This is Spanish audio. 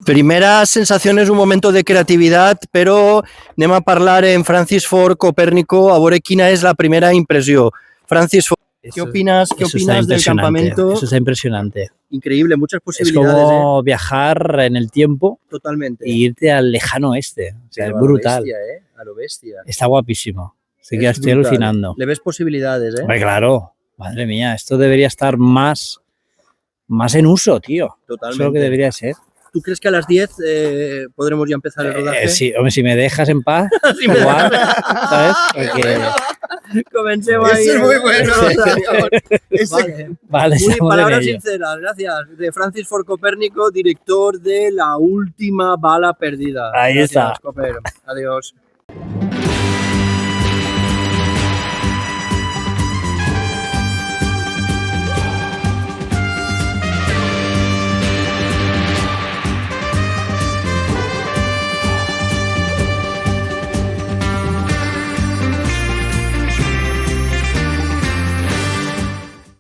Primeres sensacions, un moment de creativitat, però anem a parlar en Francis Ford Copérnico, a veure quina és la primera impressió. Francis Ford, ¿qué opinas del campamento? Eso está impresionante. Increíble, muchas posibilidades. Es como viajar en el tiempo. Totalmente. E irte al lejano oeste. O sea, es brutal. A lo bestia. Está guapísimo. Así que estoy alucinando. Le ves posibilidades, ¿eh? Hombre, claro. Madre mía, esto debería estar más en uso, tío. Totalmente. Eso es lo que debería ser. ¿Tú crees que a las 10 podremos ya empezar el rodaje? Sí, hombre, si me dejas en paz, igual, ¿sabes? Porque... Comencemos ahí. Eso es muy bueno. Vale, palabras sinceras, gracias. De Francis Ford Copérnico, director de La última bala perdida. Ahí gracias, está. Cooper. Adiós.